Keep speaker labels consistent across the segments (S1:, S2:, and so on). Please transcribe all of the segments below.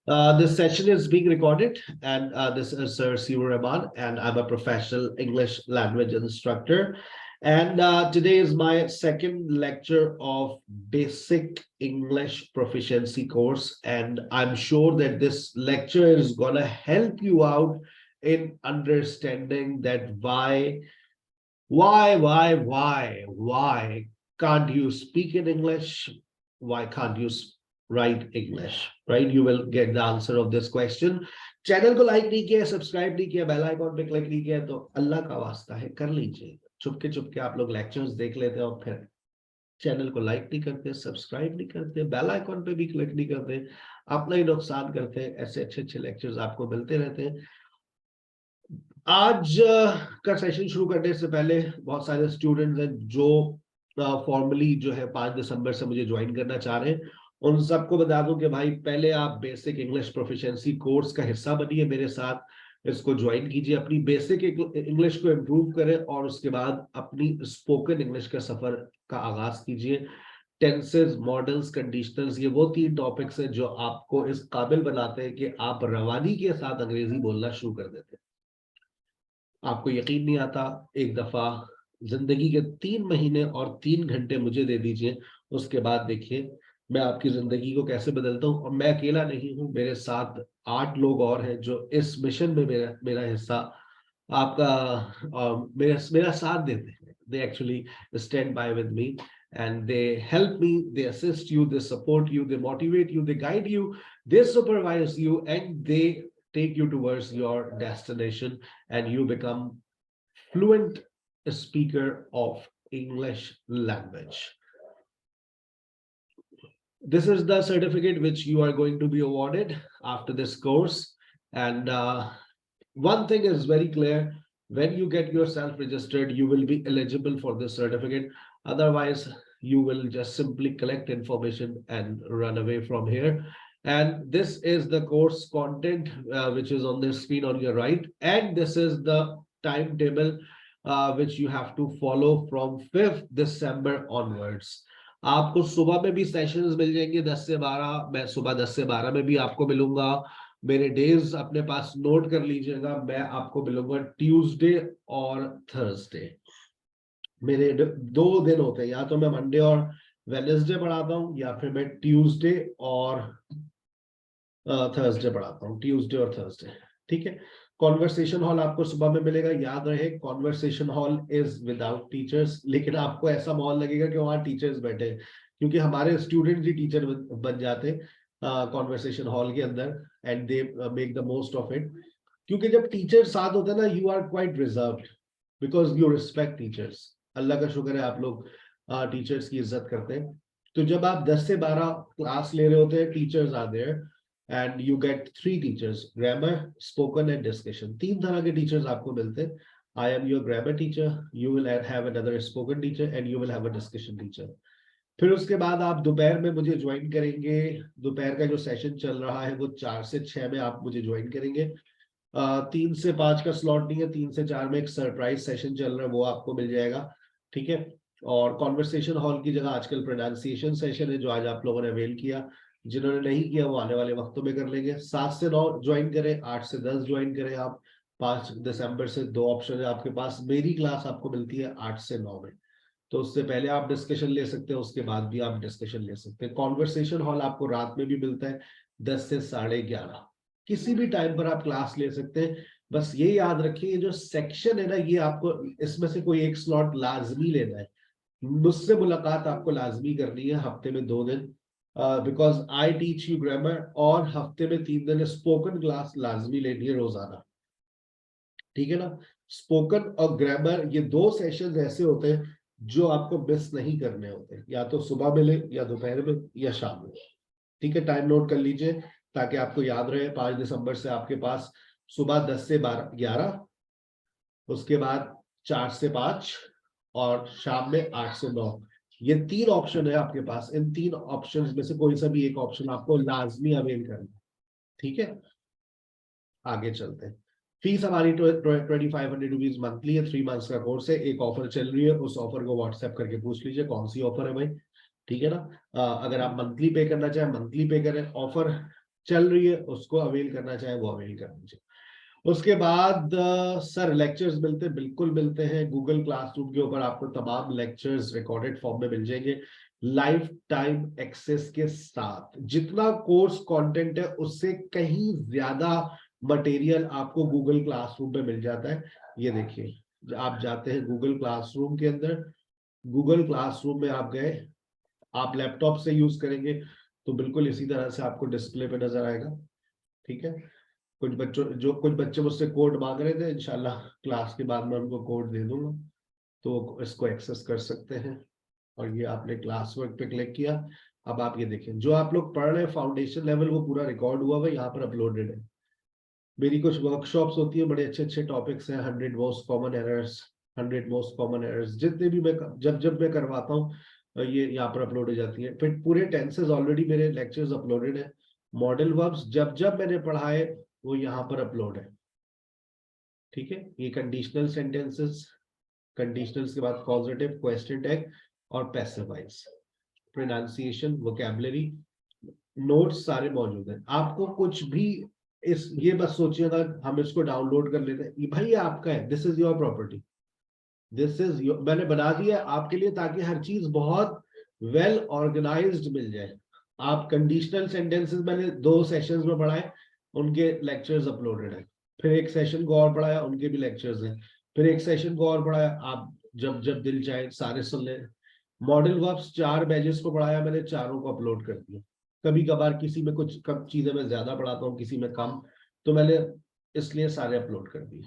S1: This session is being recorded, and this is Sir Siva Rahman, and I'm a professional English language instructor. And today is my second lecture of basic English proficiency course, and I'm sure that this lecture is gonna help you out in understanding that why can't you speak in English? Why can't you write English? Right? You will get the answer of this question. Channel को like नहीं किया, subscribe नहीं किया, bell icon पे click नहीं किया तो अल्लाह का वास्ता है कर लीजिए। चुपके चुपके आप लोग लेक्चर्स देख लेते हैं और फिर चैनल को लाइक नहीं करते, सब्सक्राइब नहीं करते, बेल आइकॉन पे भी क्लिक नहीं करते, अपना ही नुकसान करते हैं। ऐसे अच्छे अच्छे लेक्चर्स आपको मिलते रहते हैं। आज का सेशन शुरू करने से पहले बहुत सारे स्टूडेंट्स हैं जो फॉर्मली जो है 5 दिसंबर से मुझे ज्वाइन करना चाह रहे हैं। उन सबको बता दूं कि भाई पहले आप बेसिक इंग्लिश प्रोफिशिएंसी कोर्स का हिस्सा बनिए मेरे साथ, इसको ज्वाइन कीजिए, अपनी बेसिक इंग्लिश को इम्प्रूव करें और उसके बाद अपनी स्पोकन इंग्लिश का सफर का आगाज कीजिए। टेंसेस, मॉडल्स, कंडीशनल्स, ये वो 3 टॉपिक्स हैं जो आपको इस काबिल बनाते हैं कि आप रवानी के साथ अंग्रेजी बोलना शुरू कर देते हैं। आपको यकीन नहीं आता, एक दफा जिंदगी के 3 महीने और 3 घंटे मुझे दे दीजिए, उसके बाद देखिए मैं आपकी जिंदगी को कैसे बदलता हूँ। और मैं अकेला नहीं हूँ, मेरे साथ 8 लोग और हैं जो इस मिशन में मेरा मेरा हिस्सा आपका मेरा साथ देते हैं। They actually stand by with me and they help me, they assist you, they support you, they motivate you, they guide you, they supervise you, and they take you towards your destination, and you become fluent speaker of English language. This is the certificate which you are going to be awarded after this course. And one thing is very clear: when you get yourself registered, you will be eligible for this certificate. Otherwise, you will just simply collect information and run away from here. And this is the course content which is on the screen on your right. And this is the timetable which you have to follow from 5th December onwards. आपको सुबह में भी sessions मिल जाएंगे 10 से 12। मैं सुबह 10 से 12 में भी आपको मिलूंगा। मेरे डेज अपने पास नोट कर लीजिएगा। मैं आपको मिलूंगा ट्यूसडे और थर्सडे। मेरे 2 दिन होते हैं, या तो मैं मंडे और वेडनेसडे पढ़ाता हूँ या फिर मैं ट्यूसडे और थर्सडे पढ़ाता हूँ। ट्यूसडे और थर्सडे, ठीक है। कॉन्वर्सेशन हॉल आपको सुबह में मिलेगा। याद रहे, conversation hall is without teachers, लेकिन आपको ऐसा माहौल लगेगा कि वहां टीचर्स बैठे, क्योंकि हमारे स्टूडेंट ही टीचर बन जाते कॉन्वर्सेशन हॉल के अंदर, and they make the most of it. क्योंकि जब टीचर साथ होते हैं ना, you are quite reserved because you respect teachers. Allah का शुक्र है आप लोग टीचर्स की इज्जत करते हैं। तो जब आप 10 से 12 क्लास ले रहे होते हैं, teachers are there and you get 3 teachers: grammar, spoken and discussion। 3 तरह के टीचर्स आपको मिलते हैं। I am your grammar teacher, you will have another spoken teacher and you will have a discussion teacher। फिर उसके बाद आप दोपहर में मुझे ज्वाइन करेंगे। दोपहर का जो सेशन चल रहा है वो 4 से 6 में आप मुझे ज्वाइन करेंगे। 3 से 5 का स्लॉट नहीं है, 3 से 4 में एक सरप्राइज सेशन चल रहा है, वो आपको मिल जाएगा, ठीक है। और कॉन्वर्सेशन हॉल की जगह आजकल प्रोनाउंसिएशन सेशन है जो आज आप लोगों ने अवेल किया। जिन्होंने नहीं किया वो आने वाले वक्तों में कर लेंगे। 7 से 9 ज्वाइन करें, 8 से 10 ज्वाइन करें आप। 5 दिसंबर से 2 ऑप्शन है आपके पास। मेरी क्लास आपको मिलती है 8 से 9 में, तो उससे पहले आप डिस्कशन ले सकते हैं, उसके बाद भी आप डिस्कशन ले सकते हैं। कॉन्वर्सेशन हॉल आपको रात में भी मिलता है 10 से 11:30। किसी भी टाइम पर आप क्लास ले सकते हैं। बस ये याद रखिए, ये जो सेक्शन है ना, ये आपको इसमें से कोई एक स्लॉट लाजमी लेना है। मुझसे मुलाकात आपको लाजमी करनी है हफ्ते में 2 दिन, because I teach you grammar, और हफ्ते में 3 दिन स्पोकन क्लास लाजमी लेनी है रोजाना, ठीक है ना। स्पोकन और ग्रामर ये 2 सेशन ऐसे होते हैं जो आपको मिस नहीं करने होते, या तो सुबह मिले या दोपहर में या शाम में, ठीक है। टाइम नोट कर लीजिए ताकि आपको याद रहे। 5 दिसंबर से आपके पास सुबह 10 से 11, उसके बाद 4 से 5 और शाम में 8 से 9। ये 3 ऑप्शन है आपके पास। इन 3 ऑप्शंस में से कोई सा भी एक ऑप्शन आपको लाजमी अवेल करना, ठीक है। आगे चलते हैं। फीस हमारी 2500 रुपीज मंथली है। 3 मंथ्स का कोर्स है। एक ऑफर चल रही है, उस ऑफर को व्हाट्सएप करके पूछ लीजिए कौन सी ऑफर है भाई, ठीक है ना। अगर आप मंथली पे करना चाहें मंथली पे करें। ऑफर चल रही है उसको अवेल करना चाहे वो अवेल करना चाहिए। उसके बाद सर लेक्चर्स मिलते हैं, बिल्कुल मिलते हैं। गूगल क्लासरूम के ऊपर आपको तमाम लेक्चर्स रिकॉर्डेड फॉर्म में मिल जाएंगे, लाइफ टाइम एक्सेस के साथ। जितना कोर्स कंटेंट है उससे कहीं ज्यादा मटेरियल आपको गूगल क्लासरूम पे मिल जाता है। ये देखिए, आप जाते हैं गूगल क्लासरूम के अंदर, गूगल क्लासरूम में आप गए, आप लैपटॉप से यूज करेंगे तो बिल्कुल इसी तरह से आपको डिस्प्ले पे नजर आएगा। ठीक है, कुछ बच्चे मुझसे कोड मांग रहे थे, इंशाल्लाह क्लास के बाद मैं उनको कोड दे दूंगा, तो इसको एक्सेस कर सकते हैं। और ये आपने क्लास वर्क पे क्लिक किया। अब आप ये देखें, जो आप लोग पढ़ रहे हैं फाउंडेशन लेवल वो पूरा रिकॉर्ड हुआ हुआ यहाँ पर अपलोडेड है। मेरी कुछ वर्कशॉप्स होती है, बड़े अच्छे अच्छे टॉपिक्स हैं, 100 most common errors, 100 most common errors, जितने भी मैं जब मैं करवाता हूँ ये यहाँ पर अपलोड हो जाती है। फिर पूरे टेंसेस ऑलरेडी मेरे लेक्चर्स अपलोडेड है। मॉडल वर्ब्स जब जब मैंने पढ़ाए वो यहाँ पर अपलोड है। ठीक है, ये कंडीशनल सेंटेंसेस, कंडीशनल्स के बाद पॉजिटिव, क्वेश्चन टैग और passive voice, pronunciation, vocabulary, notes सारे मौजूद हैं। आपको कुछ भी ये बस सोचिएगा हम इसको डाउनलोड कर लेते हैं, भाई ये आपका है, this is your property, this is your, मैंने बना दिया आपके लिए ताकि हर चीज बहुत वेल ऑर्गेनाइज्ड मिल जाए। आप कंडीशनल सेंटेंसेस मैंने 2 सेशंस में पढ़ाए, उनके लेक्चर्स अपलोडेड है। फिर एक सेशन को और पढ़ाया, उनके भी लेक्चर्स हैं। फिर एक सेशन को और पढ़ाया, आप जब जब दिल चाहे सारे सुन ले। मॉडल वर्ब्स 4 बैचेस को पढ़ाया मैंने, चारों को अपलोड कर दिया। कभी कभार किसी में कुछ कम चीजें मैं ज्यादा पढ़ाता हूँ, किसी में कम, तो मैंने इसलिए सारे अपलोड कर दिए।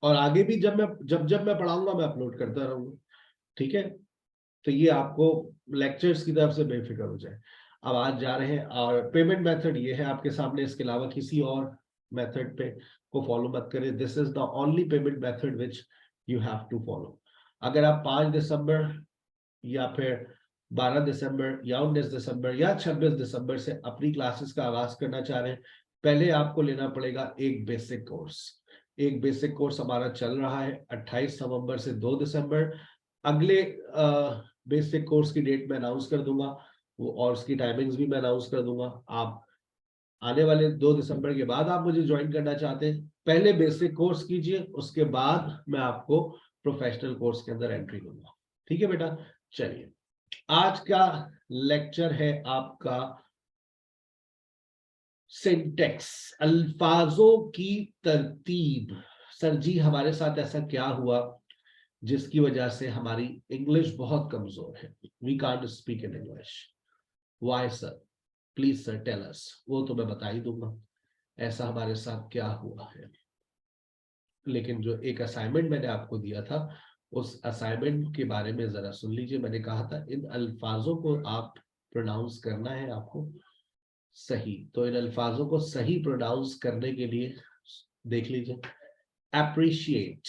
S1: और आगे भी जब मैं पढ़ाऊंगा मैं अपलोड करता रहूंगा। ठीक है, तो ये आपको लेक्चर्स की तरफ से बेफिक्र हो जाए। अब आज जा रहे हैं, और पेमेंट मेथड ये है आपके सामने, इसके अलावा किसी और मेथड पे को फॉलो मत करें। This is the only payment method which you have to follow. अगर आप 5 दिसंबर या फिर 12 दिसंबर या 19 दिसंबर या 26 दिसंबर से अपनी क्लासेस का आगाज करना चाह रहे हैं, पहले आपको लेना पड़ेगा एक बेसिक कोर्स। एक बेसिक कोर्स हमारा चल रहा है 28 नवंबर से 2 दिसंबर। अगले बेसिक कोर्स की डेट मैं अनाउंस कर दूंगा, वो और उसकी टाइमिंग्स भी मैं अनाउंस कर दूंगा। आप आने वाले 2 दिसंबर के बाद आप मुझे ज्वाइन करना चाहते हैं, पहले बेसिक कोर्स कीजिए, उसके बाद मैं आपको प्रोफेशनल कोर्स के अंदर एंट्री दूंगा। ठीक है बेटा, चलिए आज का लेक्चर है आपका सिंटेक्स, अल्फाजों की तरतीब। सर जी हमारे साथ ऐसा क्या हुआ जिसकी वजह से हमारी इंग्लिश बहुत कमजोर है, we can't speak in English, why sir, please sir tell us. वो तो मैं बता ही दूंगा ऐसा हमारे साथ क्या हुआ है। लेकिन जो एक असाइनमेंट मैंने आपको दिया था, उस असाइनमेंट के बारे में जरा सुन लीजिए। मैंने कहा था इन अल्फाजों को आप प्रोनाउंस करना है आपको सही, तो इन अल्फाजों को सही प्रोनाउंस करने के लिए देख लीजिए, अप्रिशिएट,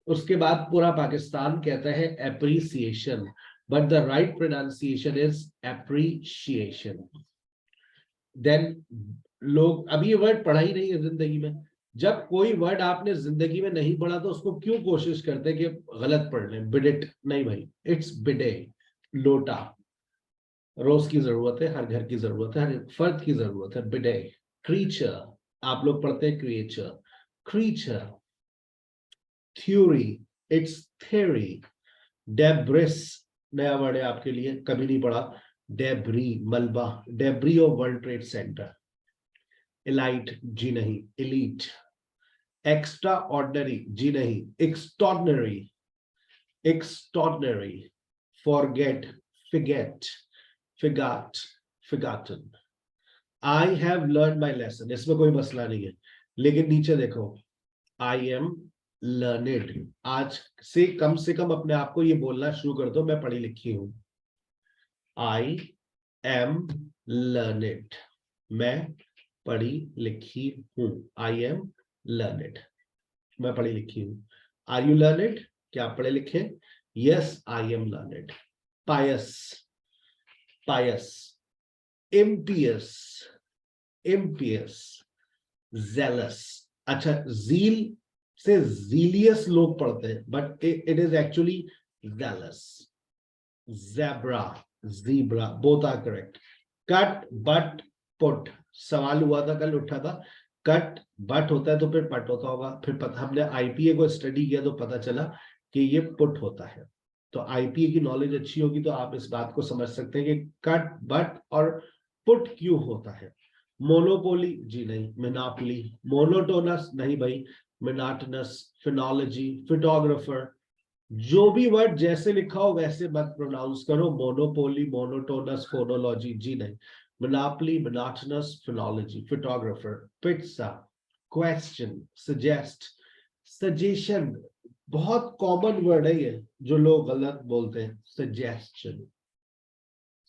S1: उसके बाद पूरा पाकिस्तान कहता है appreciation, but the right pronunciation is appreciation. Then लोग, अभी ये वर्ड पढ़ा ही नहीं है जिंदगी में। जब कोई वर्ड आपने जिंदगी में नहीं पढ़ा तो उसको क्यों कोशिश करते कि गलत पढ़ लें? बिडिट नहीं भाई, इट्स बिडे, लोटा। रोज की जरूरत है, हर घर की जरूरत है, हर फर्द की जरूरत है। बिडे, क्रीचर, आप लोग पढ़ते हैं creature, creature, theory, it's theory. Debris नया वर्ड है आपके लिए, कभी नहीं पढ़ा। डेब्री, मलबा, debris of world trade center. Elite, जी नहीं, इलीट। एक्स्ट्रा ऑर्डिनरी, जी नहीं, extraordinary, extraordinary. Forget, forget, forgot, forgotten. I have learn my lesson, इसमें कोई मसला नहीं है, लेकिन नीचे देखो, आई एम लर्नेड। आज से कम अपने आप को ये बोलना शुरू कर दो, मैं पढ़ी लिखी हूं। आई एम लर्नेड, मैं पढ़ी लिखी हूं। आई एम लर्नेड, मैं पढ़ी लिखी हूं। आर यू लर्नेड, क्या आप पढ़े लिखे? Yes I am learned. Pious, pious, impious, impious, jealous. अच्छा, जील से जीलियस लोग पढ़ते हैं, but it is actually jealous. Zebra, zebra, both are correct. Cut, but, put, सवाल हुआ था कल उठा था, कट बट होता है तो फिर पट होता होगा, फिर हमने आईपीए को स्टडी किया तो पता चला कि ये पुट होता है। तो आईपीए की नॉलेज अच्छी होगी तो आप इस बात को समझ सकते हैं कि कट बट और पुट क्यों होता है। मोनोपोली जी नहीं, मोनोपोली। मोनोटोनस नहीं भाई, मोनोटोनस। फिनोलॉजी, फिटोग्राफर, जो भी वर्ड जैसे लिखा हो वैसे मत प्रोनाउंस करो। मोनोपोली, मोनोटोनस, फोनोलॉजी जी नहीं। Monopoly, monotonous, phenology, photographer, pizza, question, suggest, suggestion. बहुत कॉमन वर्ड है ये जो लोग गलत बोलते हैं। Suggestion,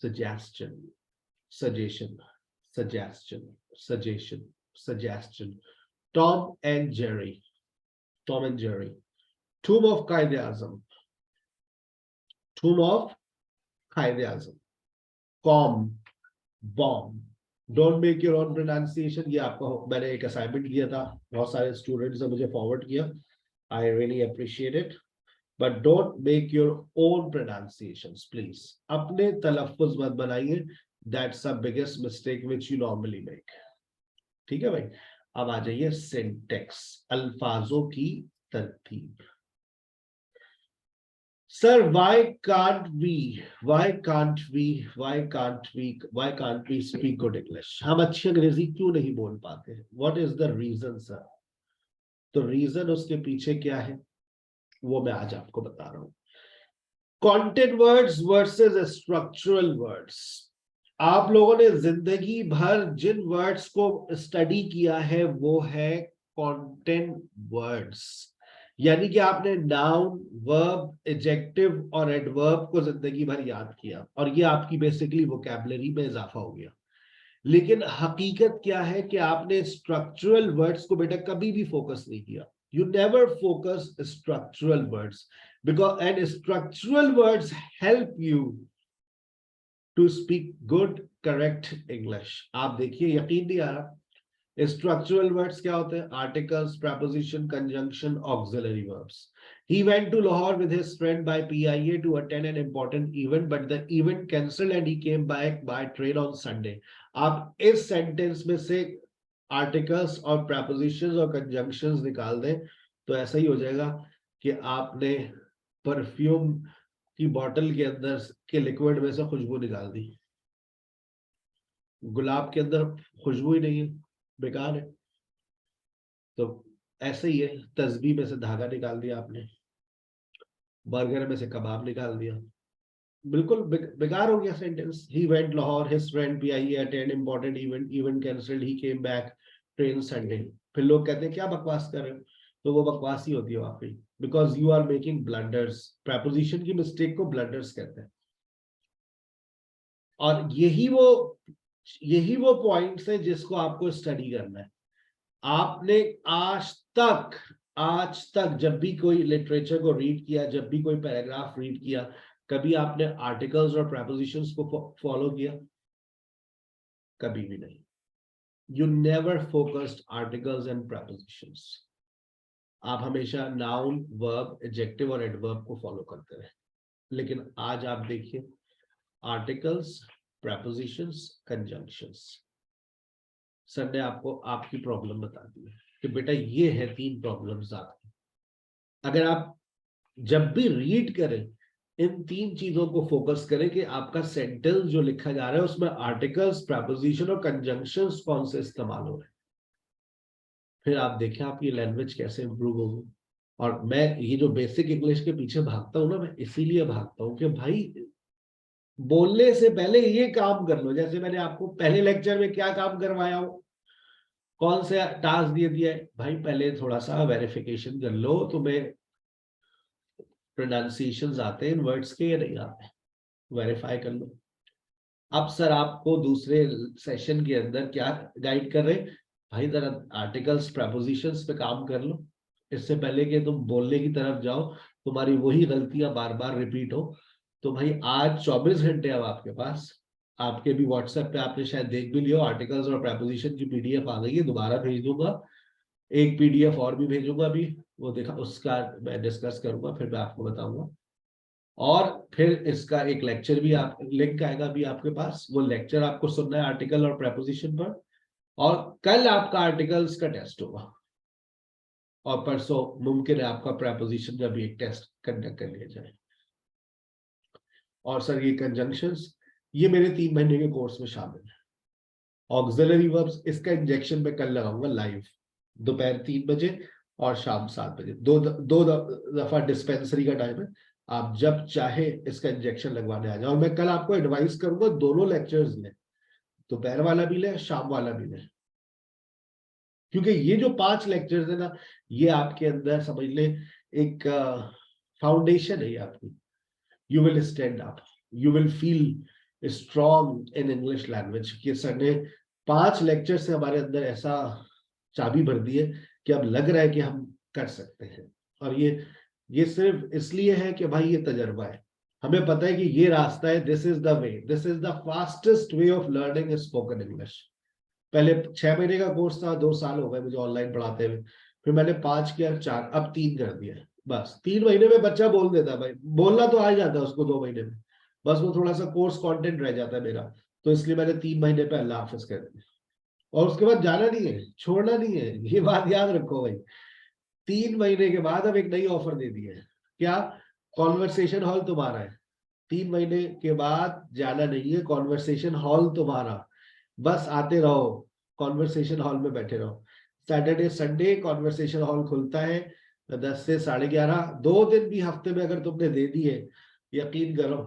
S1: suggestion, suggestion, suggestion, suggestion, suggestion. Tom and Jerry, Tom and Jerry. Tomb of Quaid-e-Azam, tomb of Quaid-e-Azam. Calm, bomb. Don't make your own pronunciation. ये आपको मैंने एक असाइनमेंट किया था, बहुत सारे स्टूडेंट्स ने मुझे फॉरवर्ड किया, I really appreciate it. But don't make your own pronunciations please. अपने तलफ्फुज मत बनाइए, that's the biggest mistake which you normally make. ठीक है भाई। अब आ जाइए सिंटेक्स, अल्फाजों की तरतीब। Sir, why can't we speak good English? हम अच्छी अंग्रेजी क्यों नहीं बोल पाते? What is the reason, sir? तो रीजन उसके पीछे क्या है वो मैं आज आपको बता रहा हूं। Content words versus structural words. आप लोगों ने जिंदगी भर जिन वर्ड्स को स्टडी किया है वो है कंटेंट वर्ड्स, यानी कि आपने नाउन, वर्ब, एडजेक्टिव और एडवर्ब को जिंदगी भर याद किया और ये आपकी बेसिकली वोकैबुलरी में इजाफा हो गया। लेकिन हकीकत क्या है कि आपने स्ट्रक्चरल वर्ड्स को बेटा कभी भी फोकस नहीं किया। You never focus structural words because and structural words help you to speak good correct English. आप देखिए, यकीन नहीं आ रहा, स्ट्रक्चरल वर्ड्स क्या होते हैं? Articles, preposition, conjunction, auxiliary verbs. He went to Lahore with his friend by PIA to attend an important event, but the event cancelled and he came back by train on Sunday. आप इस sentence में से articles और prepositions और conjunctions निकाल दें तो ऐसा ही हो जाएगा कि आपने परफ्यूम की बॉटल के अंदर के लिक्विड में से खुशबू निकाल दी। गुलाब के अंदर खुशबू ही नहीं है, बेकार है। तो ऐसे ही है, तस्बीह में से धागा निकाल दिया आपने, बर्गर में से कबाब निकाल दिया, बिल्कुल बेकार हो गया sentence. He went Lahore, his friend PIA attend important event, event cancelled, he came back, train Sunday. फिर लोग कहते हैं क्या बकवास कर रहे हो, तो वो बकवास ही होती है वाकई, because you are making blunders. Preposition की मिस्टेक को ब्लंडर्स कहते हैं। और यही वो पॉइंट्स है जिसको आपको स्टडी करना है। आपने आज तक जब भी कोई लिटरेचर को रीड किया, जब भी कोई पैराग्राफ रीड किया, कभी आपने आर्टिकल्स और प्रेपोजिशंस को फॉलो किया? कभी भी नहीं। You never focused articles and prepositions. आप हमेशा नाउन, वर्ब, एडजेक्टिव और एडवर्ब को फॉलो करते रहे। लेकिन आज आप देखिए, आर्टिकल्स, प्रेपोजिशंस, कंजंक्शंस। सर ने आपको आपकी प्रॉब्लम बता दी है कि बेटा ये है 3 प्रॉब्लम्स आपकी। अगर आप जब भी रीड करें इन 3 चीजों को फोकस करें कि आपका सेंटेंस जो लिखा जा रहा है उसमें आर्टिकल्स, प्रेपोजिशन और कंजंक्शंस कौन से इस्तेमाल हो रहे हैं, फिर आप देखें आपकी लैंग्वेज कैसे इंप्रूव होगी। और मैं ये जो बेसिक इंग्लिश के पीछे भागता हूं ना, मैं इसीलिए भागता हूं कि भाई बोलने से पहले ये काम कर लो। जैसे मैंने आपको पहले लेक्चर में क्या काम करवाया हो, कौन से टास्क दे दिया है भाई, पहले थोड़ा सा वेरिफिकेशन कर लो तुम्हें प्रोनाउंसिएशंस आते हैं इन वर्ड्स के या नहीं आते, वेरीफाई कर लो। अब सर आपको दूसरे सेशन के अंदर क्या गाइड कर रहे हैं, भाई जरा आर्टिकल्स, प्रेपोजिशंस पे काम कर लो, इससे पहले कि तुम बोलने की तरफ जाओ, तुम्हारी वही गलतियां बार बार रिपीट हो। तो भाई आज 24 घंटे अब आपके पास, आपके भी व्हाट्सएप पे आपने शायद देख भी लियो, आर्टिकल्स और प्रेपोजिशन की पीडीएफ आ गई है, दोबारा भेज दूंगा। एक पीडीएफ और भी भेजूंगा अभी, वो देखा उसका मैं डिस्कस करूंगा, फिर मैं आपको बताऊंगा। और फिर इसका एक लेक्चर भी आप लिंक आएगा भी आपके पास, वो लेक्चर आपको सुनना है आर्टिकल और प्रेपोजिशन पर। और कल आपका आर्टिकल्स का टेस्ट होगा और परसों मुमकिन है आपका प्रेपोजिशन का भी एक टेस्ट कंडक्ट कर लिया जाए। और सर ये कंजंक्शंस ये मेरे 3 महीने के कोर्स में शामिल है। ऑक्सिलरी वर्ब्स इसका इंजेक्शन मैं कल लगाऊंगा लाइव, दोपहर 3 बजे और शाम 7 बजे। दो दफा डिस्पेंसरी का टाइम है, आप जब चाहे इसका इंजेक्शन लगवाने आ जाओ। और मैं कल आपको एडवाइस करूंगा दोनों लेक्चर्स लें, दोपहर वाला भी लें, शाम वाला भी लें, क्योंकि ये जो 5 लेक्चर्स है ना, ये आपके अंदर समझ ले एक फाउंडेशन है आपकी। You will stand up, you will feel strong in English language. कि सर ने 5 लेक्चर से हमारे अंदर ऐसा चाबी भर दी है कि अब लग रहा है कि हम कर सकते हैं। और ये सिर्फ इसलिए है कि भाई ये तजर्बा है, हमें पता है कि ये रास्ता है, this is the way, this is the fastest way of learning spoken English. पहले 6 महीने का कोर्स था, 2 साल हो गए मुझे ऑनलाइन पढ़ाते हुए, फिर मैंने 5 किया, 4, अब 3 कर दिया। बस 3 महीने में बच्चा बोल देता है, भाई बोलना तो आ जाता है उसको 2 महीने में, बस वो थोड़ा सा कोर्स कंटेंट रह जाता है मेरा, तो इसलिए मैंने 3 महीने पे अल्लाह हाफिज कर दिया। और उसके बाद जाना नहीं है, छोड़ना नहीं है, ये बात याद रखो भाई। 3 महीने के बाद अब एक नई ऑफर दे दी है, क्या? कॉन्वर्सेशन हॉल तुम्हारा है। 3 महीने के बाद जाना नहीं है, कॉन्वर्सेशन हॉल तुम्हारा, बस आते रहो, कॉन्वर्सेशन हॉल में बैठे रहो। सैटरडे संडे कॉन्वर्सेशन हॉल खुलता है 10 से 11:30, 2 दिन भी हफ्ते में अगर तुमने दे दी है, यकीन करो।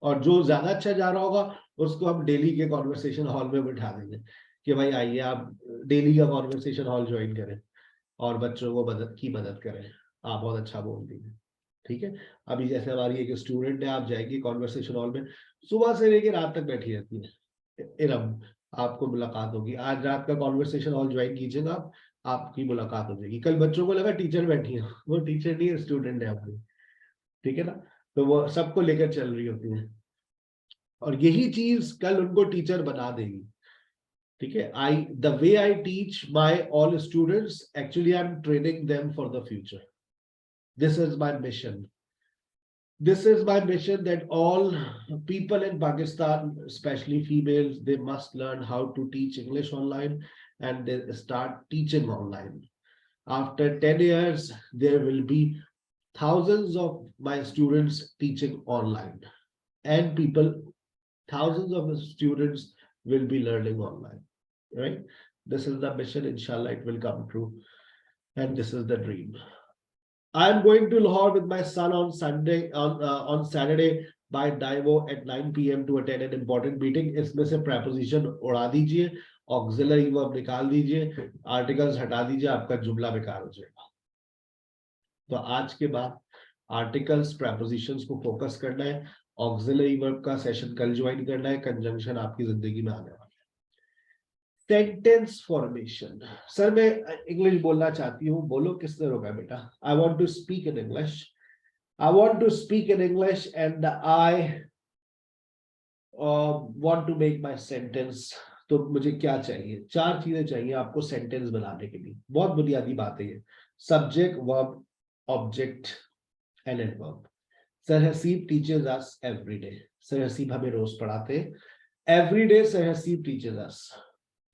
S1: और जो ज्यादा अच्छा जा रहा होगा उसको हम डेली के कॉन्वर्सेशन हॉल में बिठा देंगे कि भाई आइए आप डेली का कॉन्वर्सेशन हॉल ज्वाइन करें और बच्चों को मदद करें। आप बहुत अच्छा बोल दीजिए, ठीक है। अभी जैसे हमारी एक स्टूडेंट है, आप जाएगी कॉन्वर्सेशन हॉल में, सुबह से लेकर रात तक बैठी रहती है, इरम, आपको मुलाकात होगी। आज रात का कॉन्वर्सेशन हॉल ज्वाइन कीजिएगा आप, आपकी मुलाकात हो जाएगी। कल बच्चों को लगा टीचर बैठी है, वो टीचर नहीं है, स्टूडेंट है अपनी, ठीक है ना। तो वो सबको लेकर चल रही होती है और यही चीज कल उनको टीचर बना देगी, ठीक है। The way I teach my all students, actually I am training them for the future. This is my mission. This is my mission, that all people in Pakistan, especially females, they must learn how to teach English online and they start teaching online. After 10 years, there will be thousands of my students teaching online, and thousands of students will be learning online, right? This is the mission, inshallah, it will come true. And this is the dream. I'm going to Lahore with my son on Saturday by Daiwo at 9 p.m. to attend an important meeting. इसमें से preposition उड़ा दीजिए, auxiliary verb निकाल दीजिए, articles हटा दीजिए, आपका जुमला बेकार हो जाएगा। तो आज के बाद articles, prepositions को focus करना है, auxiliary verb का सेशन कल ज्वाइन करना है, conjunction आपकी जिंदगी में आने वाला है। सेंटेंस फॉर्मेशन, सर मैं इंग्लिश बोलना चाहती हूँ, बोलो किसने रोका बेटा? I want to speak in English, I want to speak in English and I want to make my sentence. तो मुझे क्या चाहिए? 4 चीजें चाहिए आपको सेंटेंस बनाने के लिए, बहुत बुनियादी बात है ये। Subject, verb, object and adverb. Sir Haseeb teachers us every day, sir Haseeb हमें रोज पढ़ाते हैं, every day sir Haseeb teachers us,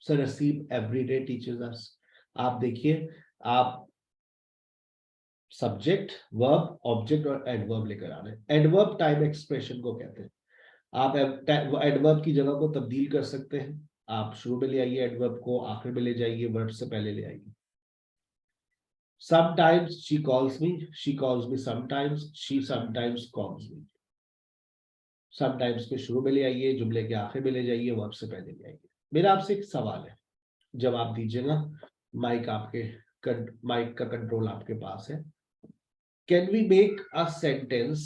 S1: sir Haseeb every day teachers us. आप देखिए, आप सब्जेक्ट, वर्ब, ऑब्जेक्ट और एडवर्ब लेकर आ रहे हैं। एडवर्ब टाइम एक्सप्रेशन को कहते हैं। आप एडवर्ब की जगह को तब्दील कर सकते हैं, आप शुरू में ले आइए एडवर्ब को, आखिर में ले जाइए, वर्ब से पहले ले आइए। Sometimes she calls me, she calls me sometimes, she sometimes calls me. Sometimes के शुरू में ले आइए, जुमले के आखिर में ले जाइए, वर्ब से पहले ले आइए। मेरा आपसे एक सवाल है, जवाब दीजिएगा। माइक का कंट्रोल आपके पास है। Can we make a sentence?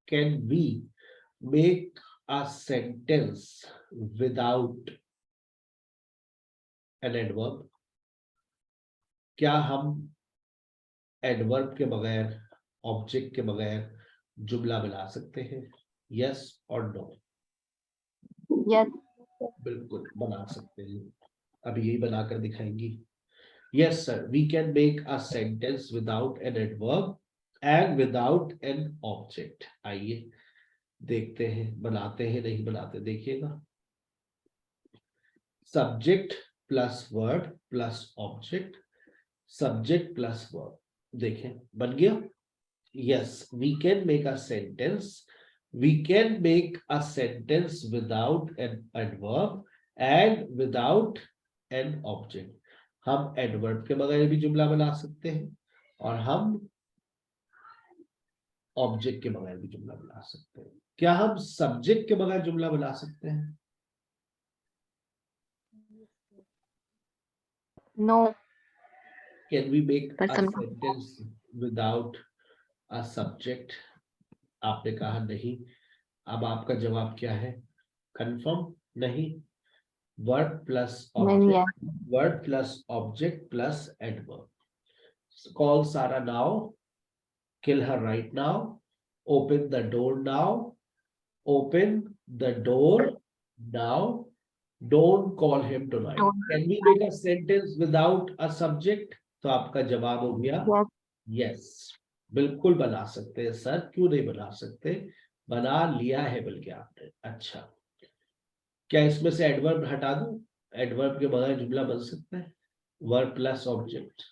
S1: Can we make a sentence without an adverb? क्या हम एडवर्ब के बगैर, ऑब्जेक्ट के बगैर जुमला बना सकते हैं? यस और नो?
S2: यस,
S1: बिल्कुल बना सकते हैं, अभी यही बनाकर दिखाएंगी। Yes sir, we can make a sentence without an adverb and without an object. आइए देखते हैं बनाते हैं नहीं बनाते, देखिएगा। Subject plus word plus object, subject plus word, देखें बन गया। Yes, we can make a sentence. We can make a sentence without an adverb and without an object. हम adverb के बगैर भी जुमला बना सकते हैं और हम ऑब्जेक्ट के बगैर भी जुमला बना सकते हैं। क्या हम सब्जेक्ट के बगैर जुमला बना सकते हैं?
S2: No.
S1: Can we make
S2: पर
S1: a
S2: some
S1: sentence without a subject? आपने कहा नहीं। अब आपका जवाब क्या है? कंफर्म नहीं। वर्ड प्लस
S2: नहीं है।
S1: Object, word plus object plus adverb. Call Sarah now, kill her right now, open the door now, open the door now, don't call him tonight.
S2: Don't.
S1: Can we make a sentence without a subject? तो आपका जवाब हो गया
S2: Yes.
S1: Yes, बिल्कुल बना सकते हैं sir, क्यों नहीं बना सकते, बना लिया है बल्कि आपने। अच्छा, क्या इसमें से एडवर्ब हटा दूं? एडवर्ब के बगैर जुमला बन सकता है, वर्ब प्लस ऑब्जेक्ट।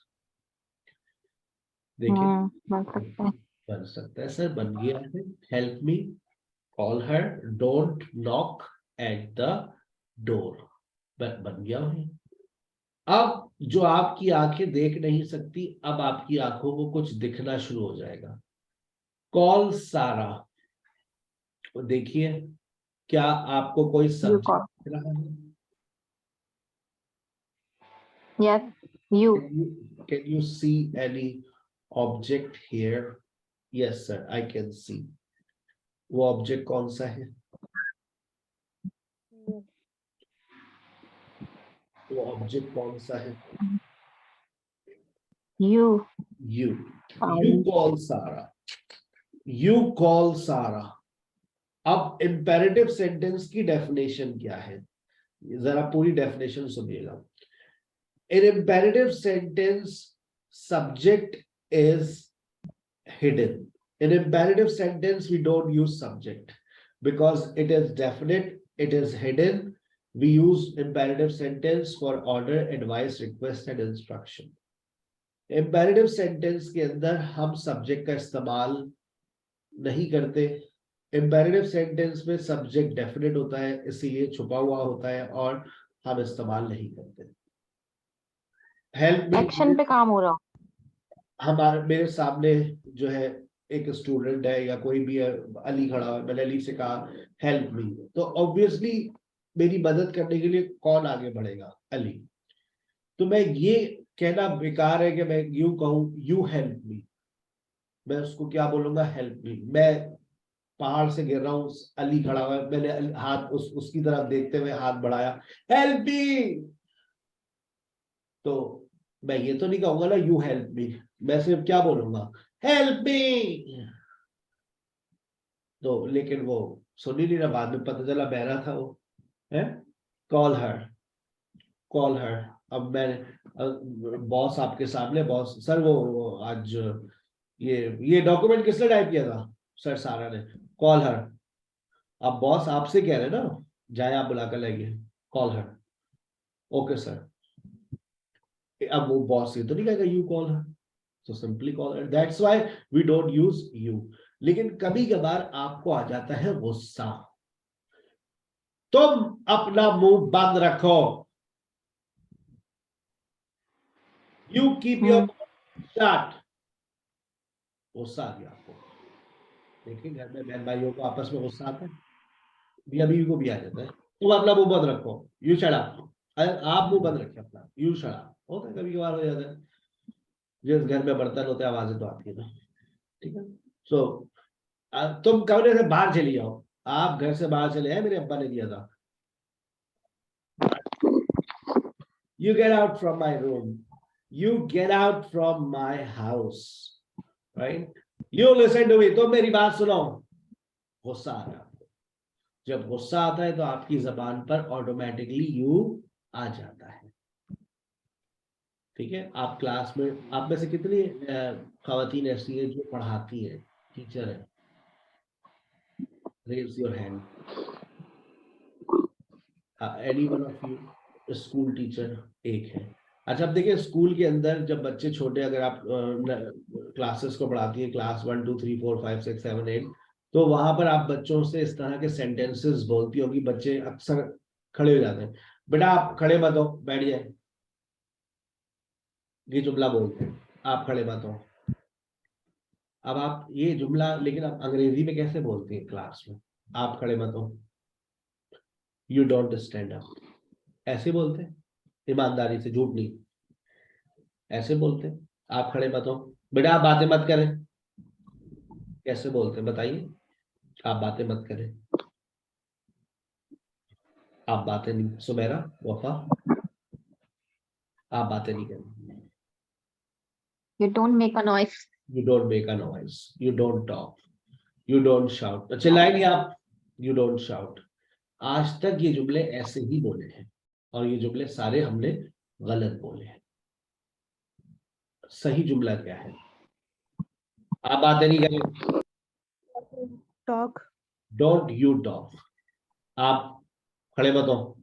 S1: देखिए
S2: बन सकता है।
S1: बन सकता है सर, बन गया है। Help me, call her, don't knock at the door, बन गया है। अब जो आपकी आंखें देख नहीं सकती, अब आपकी आंखों को कुछ दिखना शुरू हो जाएगा। कॉल सारा, देखिए क्या आपको कोई
S2: You
S1: सब्जेक्ट
S2: call.
S1: दिख रहा है?
S2: Yes. You.
S1: Can you see any object here? Yes sir, I can see. वो ऑब्जेक्ट कौन सा है? वो ऑब्जेक्ट कौन सा है?
S2: You.
S1: You. You call Sarah. You call Sarah. अब इंपेरेटिव सेंटेंस की डेफिनेशन क्या है, जरा पूरी डेफिनेशन सुनिएगा। In imperative sentence, subject is hidden. In imperative sentence, we don't use subject because it is definite, it is hidden. We use imperative sentence for order, advice, request and instruction. Imperative sentence के अंदर हम subject का इस्तेमाल नहीं करते। Imperative sentence में subject definite होता है, इसीलिए छुपा हुआ होता है और हम इस्तेमाल नहीं करते। हेल्प
S2: एक्शन पे काम हो रहा।
S1: हमारे मेरे सामने जो है एक स्टूडेंट है या कोई भी है, अली खड़ा है, मैंने अली से कहा हेल्प मी, तो ऑब्वियसली मेरी मदद करने के लिए कौन आगे बढ़ेगा? अली। तो मैं ये कहना बेकार है कि मैं यूं कहूं यू हेल्प मी, मैं उसको क्या बोलूंगा? Help me. मैं पहाड़ से गिर रहा हूँ, अली खड़ा हुआ है, मैंने हाथ उसकी तरफ देखते हुए हाथ बढ़ाया, हेल्प मी। तो मैं ये तो नहीं कहूंगा ना यू हेल्प मी, मैं सिर्फ क्या बोलूंगा? Help me. तो लेकिन वो सुन ही नहीं रहा, बाद में पता चला बहरा था वो है। Call her, call her. अब मैं बॉस आपके सामने, बॉस सर वो आज ये डॉक्यूमेंट किसने टाइप किया था? सर सारा ने। Call her. अब बॉस आपसे कह रहे ना, जाए आप बुलाकर लाइए, कॉल हर। Okay sir. अब वो बॉस ये तो नहीं कहेगा you call her, so simply call it, that's why we don't use you। लेकिन कभी कभार आपको आ जाता है गुस्सा, तुम अपना मुंह बंद रखो, you keep your mouth shut। गुस्सा आ गया आपको। देखिए घर में बहन भाइयों को आपस में गुस्सा आता है, बीवी बीवी को भी आ जाता है। तुम अपना मुंह बंद रखो, यू शट अप। आप मुंह बंद रखे अपना, यू शट अप। होता है कभी कभार हो जाता है, जिस घर में बर्तन होते हैं आवाजें तो आती है ना, ठीक है। सो तुम कमरे से बाहर चली जाओ, आप घर से बाहर चले हैं, मेरे अब्बा ने दिया था। You get out from my room. You get out from my house. Right? You listen to me. तुम मेरी बात सुनो। गुस्सा आ रहा है, जब गुस्सा आता है तो आपकी जबान पर ऑटोमेटिकली यू आ जाता है। ठीक है, आप क्लास में, आप में से कितनी खवातीन ऐसी है जो पढ़ाती है, टीचर है? Raise your hand. Any one of you school teacher? एक है। अच्छा, अब देखिए स्कूल के अंदर जब बच्चे छोटे, अगर आप क्लासेस को पढ़ाती है, क्लास 1 2 3 4 5 6 7 8, तो वहां पर आप बच्चों से इस तरह के सेंटेंसेस बोलती होगी, बच्चे अक्सर खड़े हो जाते हैं, बेटा आप खड़े मत हो, बैठ जाए, ये जुमला बोलते हैं, आप खड़े मत हो। अब आप ये जुमला, लेकिन आप अंग्रेजी में कैसे बोलती हैं क्लास में? आप खड़े मत हो, यू डोंट स्टैंड अप, ऐसे बोलते हैं, ईमानदारी से, झूठ नहीं, ऐसे बोलते हैं। आप खड़े मत हो, बेटा आप बातें मत करें, कैसे बोलते हैं बताइए? आप बातें मत करें, आप बातें नहीं, सुमेरा, वफा, आप बातें नहीं करें,
S2: You don't make a noise.
S1: You don't make a noise, you don't talk, you don't shout, चिल्लाए नहीं आप, यू डोंट शाउट। आज तक ये जुमले ऐसे ही बोले हैं, और ये जुमले सारे हमने गलत बोले हैं। सही जुमला क्या है? आप बातें नहीं करें,
S3: टॉक,
S1: डोंट यू टॉक, आप खड़े मत हो,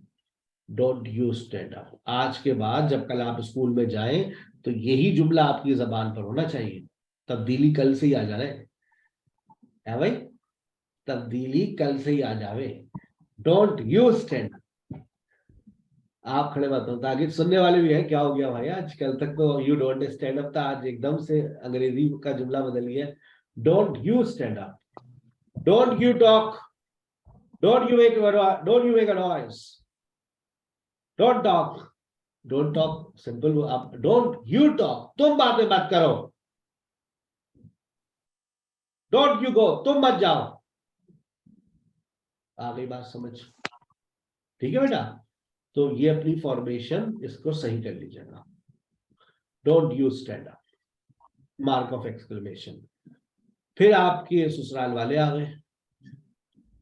S1: डोंट यू स्टैंड अप। आज के बाद जब कल आप स्कूल में जाएं तो यही जुमला आपकी जबान पर होना चाहिए। तब्दीली कल से ही आ जाए है भाई, तब्दीली कल से ही आ जावे। डोंट यू स्टैंड, आप खड़े मत हो, ताकि सुनने वाले भी है क्या हो गया भाई, आज कल तक तो यू डोंट स्टैंड अप था, आज एकदम से अंग्रेजी का जुमला बदल गया। Don't you stand up, don't you talk, don't you make a noise, don't talk, don't talk simple, आप डोंट यू टॉक, तुम बातें मत करो, डोंट यू गो, तुम मत जाओ। आ गई बात समझ? ठीक है बेटा, तो ये अपनी फॉर्मेशन इसको सही कर लीजिएगा। Don't you stand up, mark of exclamation. फिर आपके ससुराल वाले आ गए,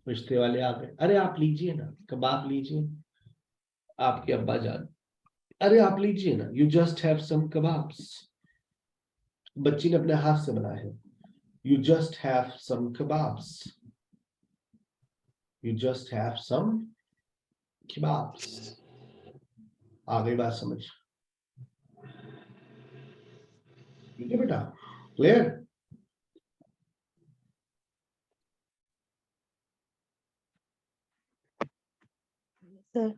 S1: रिश्ते वाले आ गए, अरे आप लीजिए ना कबाब लीजिए, आपके अब्बा जान, अरे आप लीजिए ना, you just have some kebabs, बच्ची ने अपने हाथ से बनाए हैं, you just have some kebabs, you just have some kebabs। आ गई बात समझ? ठीक है बेटा, क्लियर?
S3: सर।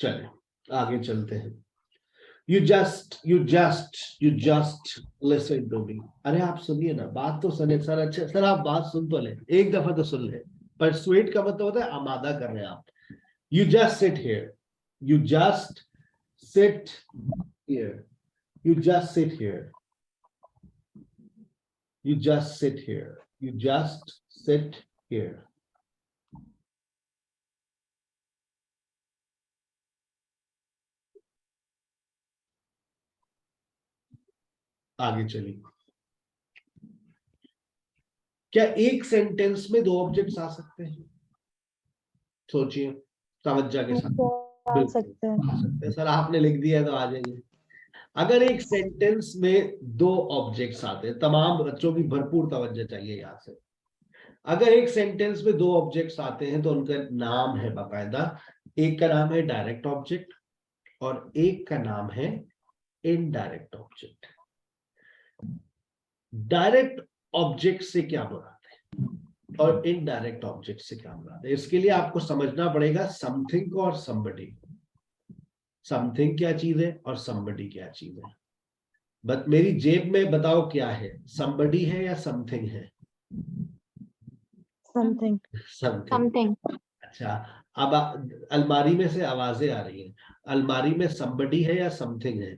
S1: चलिए आगे चलते हैं। You just listen to me. अरे आप सुनिए ना, बात तो सुने सर, अच्छा सर आप बात सुन तो ले, एक दफा तो सुन ले। परसुएट का मतलब होता है आमादा कर रहे हैं आप। You just sit here, you just sit here, you just sit here, you just sit here, you just sit here. आगे चलिए। क्या एक सेंटेंस में दो ऑब्जेक्ट्स आ सकते हैं? सोचिए तवज्जो के साथ।
S3: आ
S1: बिल्कुल
S3: सकते हैं।
S1: आ सकते हैं सर, आपने लिख दिया है तो आ जाइए। अगर एक सेंटेंस में दो ऑब्जेक्ट्स आते हैं, तमाम बच्चों की भरपूर तवज्जो चाहिए यहाँ से। अगर एक सेंटेंस में दो ऑब्जेक्ट्स आते हैं तो उनका नाम है बाकायदा, एक का नाम है डायरेक्ट ऑब्जेक्ट और एक का नाम है इनडायरेक्ट ऑब्जेक्ट। डायरेक्ट ऑब्जेक्ट से क्या मुराद है और इनडायरेक्ट ऑब्जेक्ट से क्या मुराद है, इसके लिए आपको समझना पड़ेगा समथिंग और समबडी। समथिंग क्या चीज है और समबडी क्या चीज है। बट मेरी जेब में बताओ क्या है, समबडी है या समथिंग है?
S3: समथिंग।
S1: समथिंग। अच्छा, अब अलमारी में से आवाजें आ रही हैं, अलमारी में समबडी है या समथिंग है?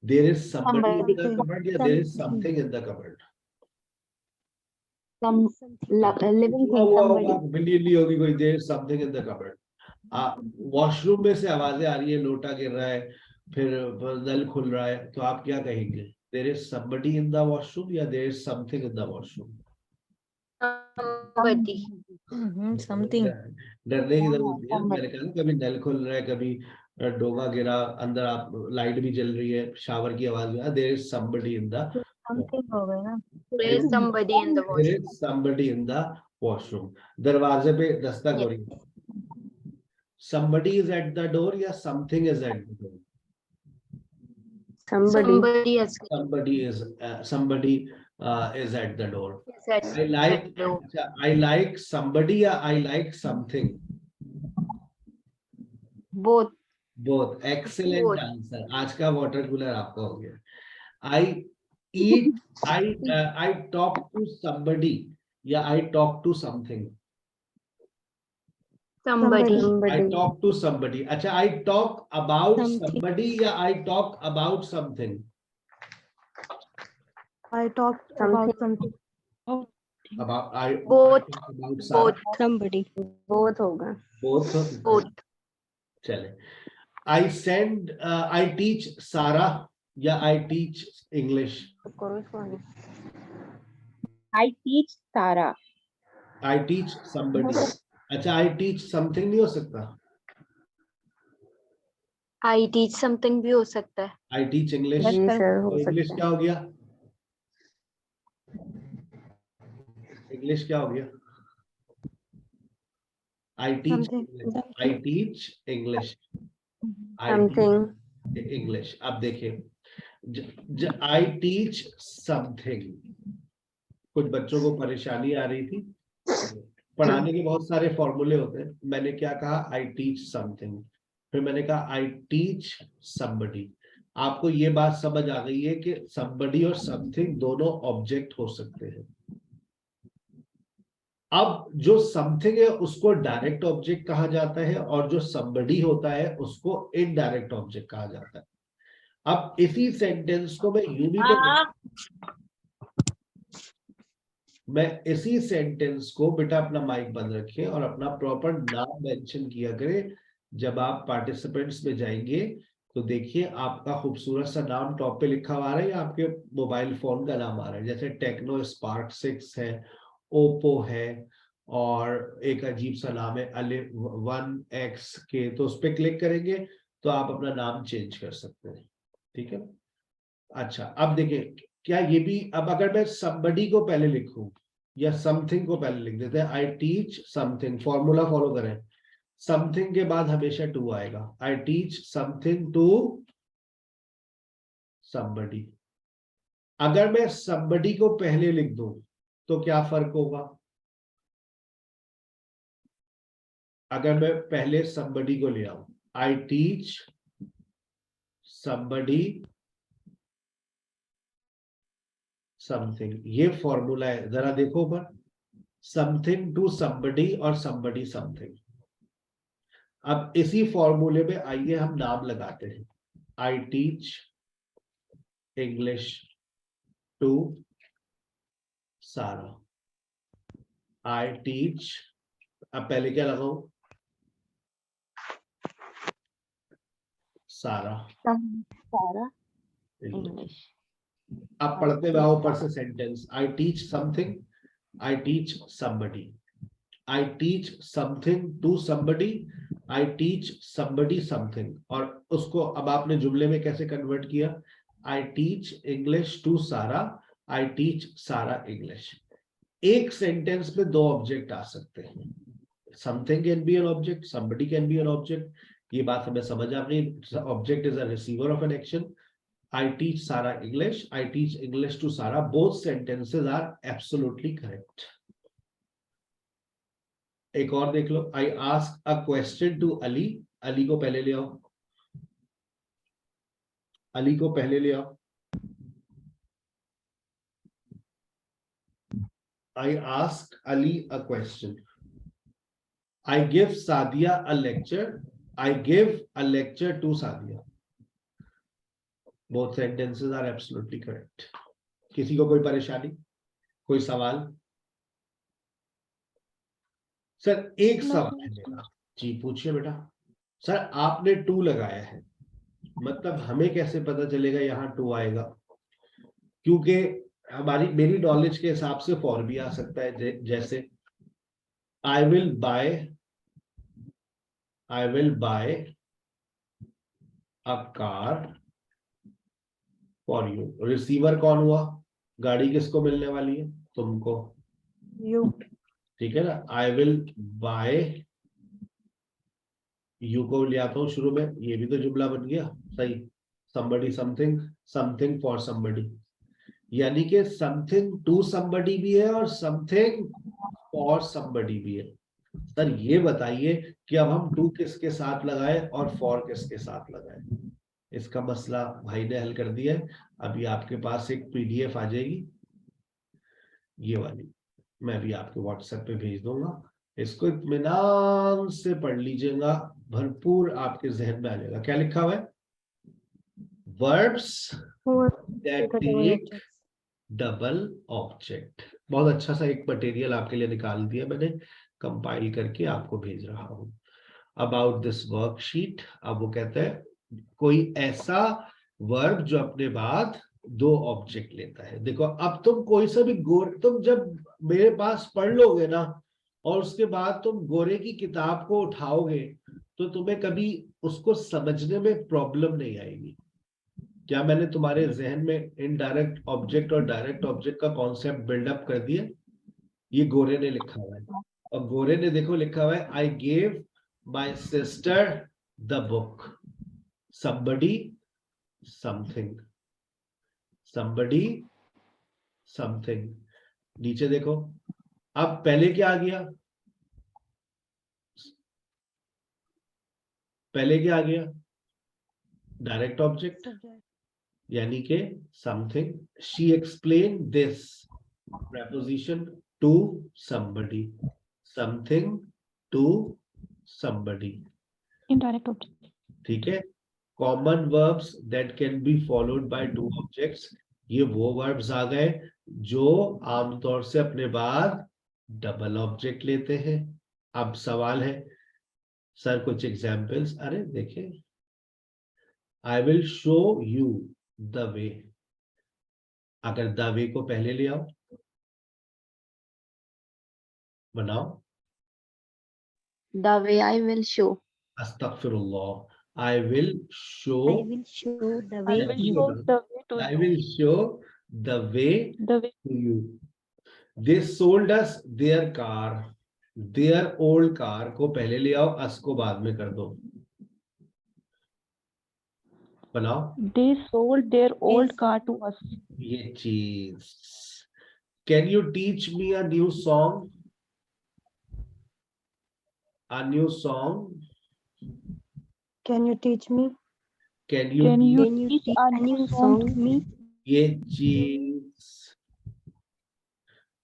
S1: There is somebody in the
S3: Something.
S1: Cupboard या there is something in the cupboard?
S2: Some living thing, somebody.
S1: मिली होगी कोई, there is something in the cupboard. Washroom में से आवाजें आ रही है, लोटा गिर रहा है, फिर नल खुल रहा है, तो आप क्या कहेंगे? There is somebody in the washroom या there is something in the washroom?
S2: Somebody.
S3: Something.
S1: डरने की जरूरत नहीं है,
S2: somebody.
S1: मैंने कहा ना, कभी नल खुल रहा है, कभी डोगा गिरा, अंदर आप लाइट भी जल रही है, शावर की आवाज भी, there is somebody in the,
S3: something हो गया ना।
S2: There is somebody in the
S1: there
S2: washroom.
S1: Is somebody in the washroom. दरवाजे पे दस्तक हो रही है, somebody is at the door या something is at the door?
S2: Somebody is
S1: somebody is at the door.
S2: at
S1: I like
S2: the door.
S1: I like somebody या I like something?
S2: Both.
S1: Both. Excellent
S2: Both.
S1: answer. आज का water cooler आपका हो गया। I talk to somebody या I talk to something?
S2: Somebody.
S1: I talk to somebody. अच्छा, I talk about
S3: Something.
S1: somebody या I talk about something?
S3: I talked about something.
S1: About I
S2: Both.
S1: talk about Sarah?
S2: Both.
S3: Somebody.
S2: Both होगा.
S1: Both.
S2: Both.
S1: चले। I teach Sarah या I teach English?
S4: I teach Sarah.
S1: I teach somebody. अच्छा, I teach something नहीं हो सकता?
S2: I teach something भी हो सकता है.
S1: I teach English.
S3: Yes, sir,
S1: तो English क्या हो गया? English क्या हो गया? I teach
S3: Something.
S1: English. I teach English. I
S2: Something.
S1: teach English. अब देखिए, I teach something. कुछ बच्चों को परेशानी आ रही थी, पढ़ाने के बहुत सारे फॉर्मूले होते हैं। मैंने क्या कहा? I teach something। फिर मैंने कहा I teach somebody। आपको ये बात समझ आ गई है कि somebody और something दोनों ऑब्जेक्ट हो सकते हैं। अब जो समथिंग है उसको डायरेक्ट ऑब्जेक्ट कहा जाता है और जो somebody होता है उसको इनडायरेक्ट ऑब्जेक्ट कहा जाता है। अब इसी सेंटेंस को मैं यूं भी मैं इसी सेंटेंस को, बेटा अपना माइक बंद रखिए और अपना प्रॉपर नाम मेंशन किया करें। जब आप पार्टिसिपेंट्स में जाएंगे तो देखिए आपका खूबसूरत सा नाम टॉप पे लिखा हुआ आ रहा है या आपके मोबाइल फोन का नाम आ रहा है। जैसे टेक्नो स्पार्क 6 है, ओप्पो है और एक अजीब सा नाम है अलिफ 1X के, तो उस पर क्लिक करेंगे तो आप अपना नाम चेंज कर सकते हैं। ठीक है। अच्छा, अब देखिए क्या ये भी, अब अगर मैं somebody को पहले लिखूं या समथिंग को पहले लिख देते हैं, I teach something, formula follow करें, समथिंग के बाद हमेशा टू आएगा। I teach something to somebody। अगर मैं somebody को पहले लिख दूं तो क्या फर्क होगा? अगर मैं पहले somebody को ले आऊं, I teach somebody समथिंग, ये फॉर्मूला है। जरा देखो ऊपर, समथिंग टू somebody और somebody समथिंग। अब इसी फॉर्मूले में आइए हम नाम लगाते हैं। I teach English to Sarah। I teach, अब पहले क्या लगाऊं? Sarah
S2: Sarah
S1: English। अब पढ़ते हुए आओ ऊपर से sentence. I teach something, I teach somebody। I teach something to somebody, I teach somebody something। और उसको अब आपने जुमले में कैसे कन्वर्ट किया? I teach English to Sarah, I teach Sarah English। एक सेंटेंस में दो ऑब्जेक्ट आ सकते हैं। Something can be an object, somebody can be an object। ये बात हमें समझ आ गई। Object is a receiver of an action। I teach Sarah English, I teach English to Sarah। Both sentences are absolutely correct। एक और देख लो। I ask a question to Ali। Ali को पहले ले आओ, अली को पहले ले आओ। I ask Ali a question। I give Sadia a lecture, I give a lecture to Sadia। Both sentences are absolutely correct। किसी को कोई परेशानी, कोई सवाल? सर एक सवाल है मेरा। जी पूछिए बेटा। सर आपने टू लगाया है, मतलब हमें कैसे पता चलेगा यहाँ टू आएगा? क्योंकि मेरी नॉलेज के हिसाब से फॉर भी आ सकता है। जैसे I will buy a car for you. Receiver कौन हुआ? गाड़ी किसको मिलने वाली है? तुमको।
S3: You.
S1: ठीक है ना। आई विल बाय, यू को ले आता हूं शुरू में, ये भी तो जुमला बन गया सही। somebody something, something for somebody, यानी कि समथिंग टू somebody भी है और समथिंग फॉर somebody भी है। सर ये बताइए कि अब हम टू किसके साथ लगाए और फॉर किसके साथ लगाए? इसका मसला भाई ने हल कर दिया है। अभी आपके पास एक पीडीएफ आ जाएगी, ये वाली, मैं भी आपके व्हाट्सएप पे भेज दूंगा। इसको इत्मीनान से पढ़ लीजिएगा, भरपूर आपके जहन में आ जाएगा। क्या लिखा हुआ है? Verbs that take double object. बहुत अच्छा सा एक मटेरियल आपके लिए निकाल दिया मैंने, कंपाइल करके आपको भेज रहा हूं। अबाउट दिस वर्कशीट, अब वो कहते हैं कोई ऐसा वर्ब जो अपने बाद दो ऑब्जेक्ट लेता है। देखो अब तुम कोई सा भी तुम जब मेरे पास पढ़ लोगे ना और उसके बाद तुम गोरे की किताब को उठाओगे तो तुम्हें कभी उसको समझने में प्रॉब्लम नहीं आएगी। क्या मैंने तुम्हारे जहन में इनडायरेक्ट ऑब्जेक्ट और डायरेक्ट ऑब्जेक्ट का कॉन्सेप्ट बिल्डअप कर दिया? ये गोरे ने लिखा हुआ है, और गोरे ने देखो लिखा हुआ है I gave my sister the book. somebody something, somebody something। नीचे देखो, अब पहले क्या आ गया? पहले क्या आ गया? डायरेक्ट ऑब्जेक्ट, यानी कि something. She explain this, preposition to somebody, something to somebody।
S4: Indirect object.
S1: ठीक है। Common verbs that can be followed by two objects, ये वो वर्ब्स आ गए जो आमतौर से अपने बाद डबल ऑब्जेक्ट लेते हैं। अब सवाल है सर कुछ एग्जाम्पल्स। अरे देखिए, आई will show you the way, अगर द वे को पहले ले आओ, बनाओ।
S2: The way I will show.
S1: अस्तगफिरुल्लाह, I will show,
S3: I will show the way
S4: I will
S3: to you.
S4: show the way to
S1: I
S4: you.
S1: will show the way
S4: The way.
S1: to you। They sold us their car, their old car को पहले ले आओ, अस को बाद में कर दो, बनाओ।
S4: They sold their old car to us.
S1: ये चीज। Can you teach me a new song? A new song?
S3: Can you teach me?
S1: Can you
S4: Can you
S3: Can you
S4: teach
S3: teach
S4: a
S3: a
S4: new
S3: new
S4: song
S3: song
S4: to me?
S1: ये चीज।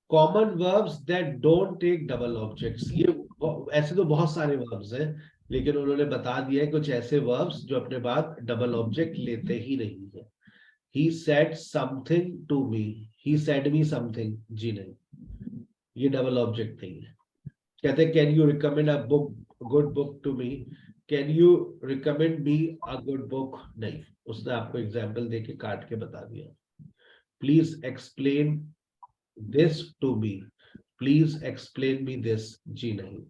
S1: Common verbs that don't take double objects, ये ऐसे तो बहुत सारे verbs हैं, लेकिन उन्होंने बता दिया है कुछ ऐसे वर्ब्स जो अपने बाद डबल ऑब्जेक्ट लेते ही नहीं है। He said something to me, he said me something, जी नहीं, ये डबल ऑब्जेक्ट नहीं है। कहते हैं can you recommend a book, good book to me, can you recommend me a good book, नहीं, उसने आपको एग्जाम्पल देके काट के बता दिया। Please explain this to me, please explain me this, जी नहीं।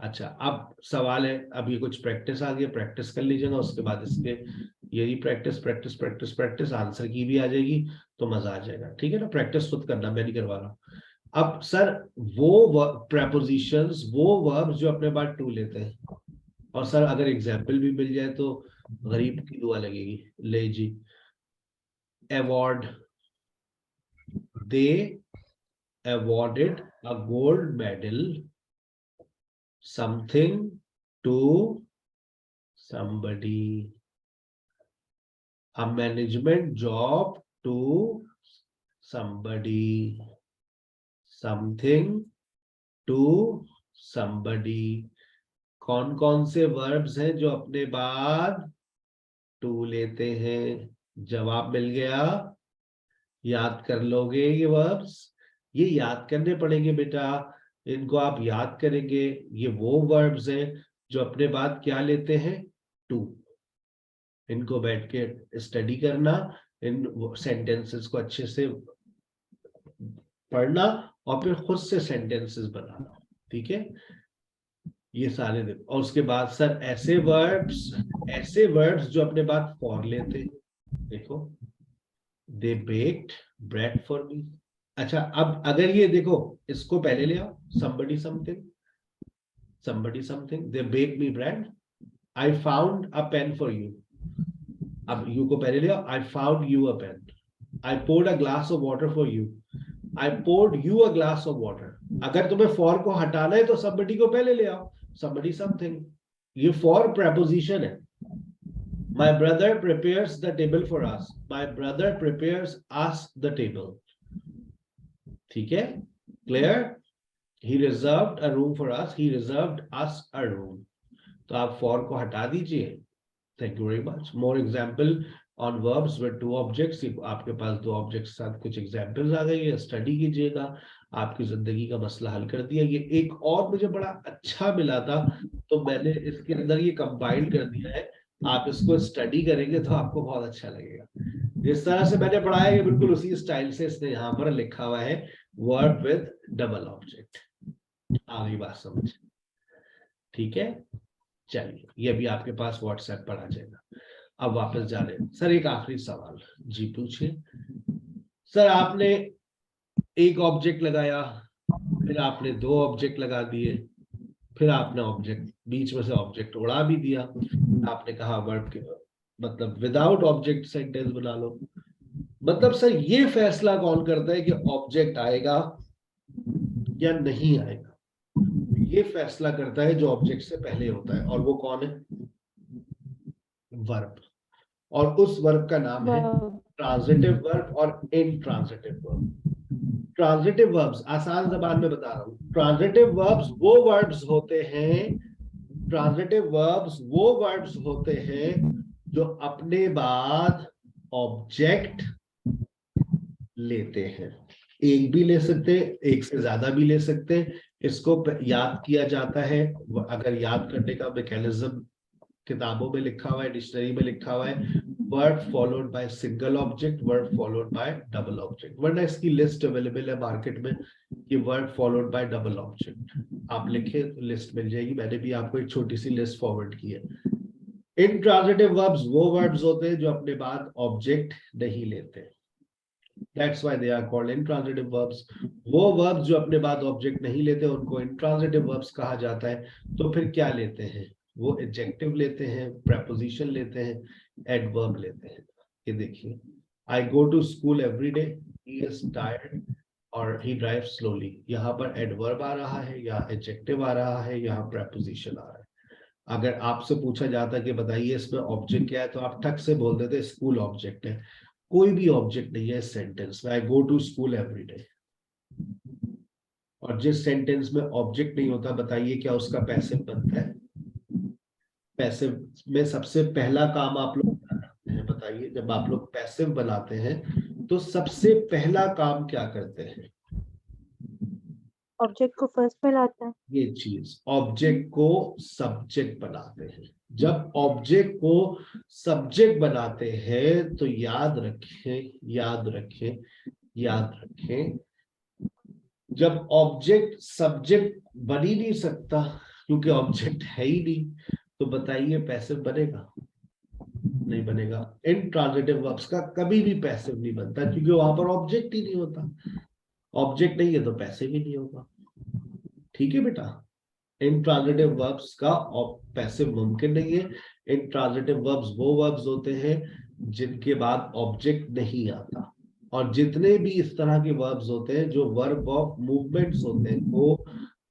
S1: अच्छा अब सवाल है, अब ये कुछ प्रैक्टिस आ गई, प्रैक्टिस कर लीजिएगा, उसके बाद इसके यही practice practice practice practice, answer की भी आ जाएगी तो मजा आ जाएगा। ठीक है ना, प्रैक्टिस खुद करना, मैं नहीं करवा रहा। अब सर वो प्रेपोजिशंस, वो वर्ब्स जो अपने बाद टू लेते हैं, और सर अगर एग्जाम्पल भी मिल जाए तो गरीब की दुआ लगेगी। ले जी, award, they awarded a gold medal something to somebody, a management job to somebody, something to somebody। कौन कौन से वर्ब्स हैं जो अपने बाद टू लेते हैं? जवाब मिल गया, याद कर लोगे ये वर्ब्स, ये याद करने पड़ेंगे बेटा, इनको आप याद करेंगे। ये वो वर्ब्स हैं जो अपने बाद क्या लेते हैं? टू। इनको बैठ के स्टडी करना, इन सेंटेंसेस को अच्छे से पढ़ना और फिर खुद से सेंटेंसेस बनाना। ठीक है, ये सारे दिन। और उसके बाद सर ऐसे वर्ब्स, ऐसे वर्ड्स जो अपने बाद फॉर लेते हैं, देखो दे बेक्ड ब्रेड फॉर मी। अच्छा, अब अगर ये देखो, इसको पहले ले आओ, somebody something, somebody something, they baked me bread, I found a pen for you। अब you को पहले ले आओ, I found you a pen, I poured a glass of water for you, I poured you a glass of water। अगर तुम्हें for को हटाना है तो somebody को पहले ले आओ, somebody something, ये for preposition है। My brother prepares the table for us, my brother prepares us the table। ठीक है, clear? He reserved a room for us, he reserved us a room। तो आप for को हटा दीजिए। Thank you very much। More example on verbs with two objects। आपके पास दो objects के साथ कुछ एग्जाम्पल्स आ गई है, स्टडी कीजिएगा, आपकी जिंदगी का मसला हल कर दिया। ये एक और मुझे बड़ा अच्छा मिला था, तो मैंने इसके अंदर ये कंपाइल कर दिया है। आप इसको स्टडी करेंगे तो आपको बहुत अच्छा लगेगा। जिस तरह से मैंने पढ़ाया है बिल्कुल उसी स्टाइल से इसने यहाँ पर लिखा हुआ है, वर्ब विद डबल ऑब्जेक्ट। आ गई बात समझ? ठीक है, चलिए ये भी आपके पास व्हाट्सएप पर आ जाएगा। अब वापस जा रहे हैं। सर एक आखिरी सवाल, जी पूछिए। सर आपने एक ऑब्जेक्ट लगाया, फिर आपने दो ऑब्जेक्ट लगा दिए, फिर आपने ऑब्जेक्ट बीच में से ऑब्जेक्ट उड़ा भी दिया। आपने कहा वर्ब के मतलब विदाउट ऑब्जेक्ट सेंटेंस बना लो। मतलब सर ये फैसला कौन करता है कि ऑब्जेक्ट आएगा या नहीं आएगा? ये फैसला करता है जो ऑब्जेक्ट से पहले होता है, और वो कौन है? वर्ब। और उस वर्ब का नाम है ट्रांजिटिव वर्ब और इनट्रांजिटिव वर्ब। ट्रांजिटिव वर्ब्स आसान जबान में बता रहा हूं, ट्रांजिटिव वर्ब्स वो वर्ब्स होते हैं, ट्रांजिटिव वर्ब्स वो वर्ब्स होते हैं जो अपने बाद ऑब्जेक्ट लेते हैं। एक भी ले सकते हैं, एक से ज्यादा भी ले सकते हैं। इसको याद किया जाता है, अगर याद करने का मैकेनिज्म किताबों में लिखा हुआ है, डिक्शनरी में लिखा हुआ है, word followed by single object, word followed by double object. वरना इसकी लिस्ट अवेलेबल है मार्केट में कि word followed by double object. आप लिखे तो लिस्ट मिल जाएगी, मैंने भी आपको एक छोटी सी लिस्ट फॉरवर्ड की है। इनट्रांजिटिव वर्ब्स वो वर्ब्स होते हैं जो अपने बाद ऑब्जेक्ट नहीं लेते, That's why they are called intransitive verbs। वो verbs जो अपने बाद ऑब्जेक्ट नहीं लेते उनको intransitive verbs कहा जाता है। तो फिर क्या लेते हैं? वो एडजेक्टिव लेते हैं, preposition लेते हैं, adverb लेते हैं। ये देखिए, I go to school every day, he is tired और he drives slowly। यहाँ पर adverb आ रहा है, यहाँ adjective आ रहा है, यहाँ preposition आ रहा है। अगर आपसे पूछा जाता है कि बताइए इसमें ऑब्जेक्ट क्या है, तो आप ठक से बोल देते स्कूल ऑब्जेक्ट है। कोई भी ऑब्जेक्ट नहीं है सेंटेंस में, I go to school every day. और जिस सेंटेंस में ऑब्जेक्ट नहीं होता, बताइए क्या उसका पैसिव बनता है? पैसिव में सबसे पहला काम आप लोग क्या करते हैं? बताइए, जब आप लोग पैसिव बनाते हैं तो सबसे पहला काम क्या करते हैं?
S3: ऑब्जेक्ट को फर्स्ट में लाते हैं।
S1: ये चीज, ऑब्जेक्ट को सब्जेक्ट बनाते हैं। जब ऑब्जेक्ट को सब्जेक्ट बनाते हैं तो याद रखें, याद रखें, याद रखें, जब ऑब्जेक्ट सब्जेक्ट बन ही नहीं सकता क्योंकि ऑब्जेक्ट है ही नहीं, तो बताइए पैसिव बनेगा? नहीं बनेगा। इनट्रांजिटिव वर्ब्स का कभी भी पैसिव नहीं बनता क्योंकि वहां पर ऑब्जेक्ट ही नहीं होता। ऑब्जेक्ट नहीं है तो पैसिव ही नहीं होगा। ठीक है बेटा, इनट्रांजिटिव वर्ब्स का पैसिव मुमकिन नहीं है। इनट्रांजिटिव वर्ब्स वो वर्ब्स होते हैं जिनके बाद ऑब्जेक्ट नहीं आता। और जितने भी इस तरह के वर्ब्स होते हैं जो वर्ब ऑफ मूवमेंट्स होते हैं, वो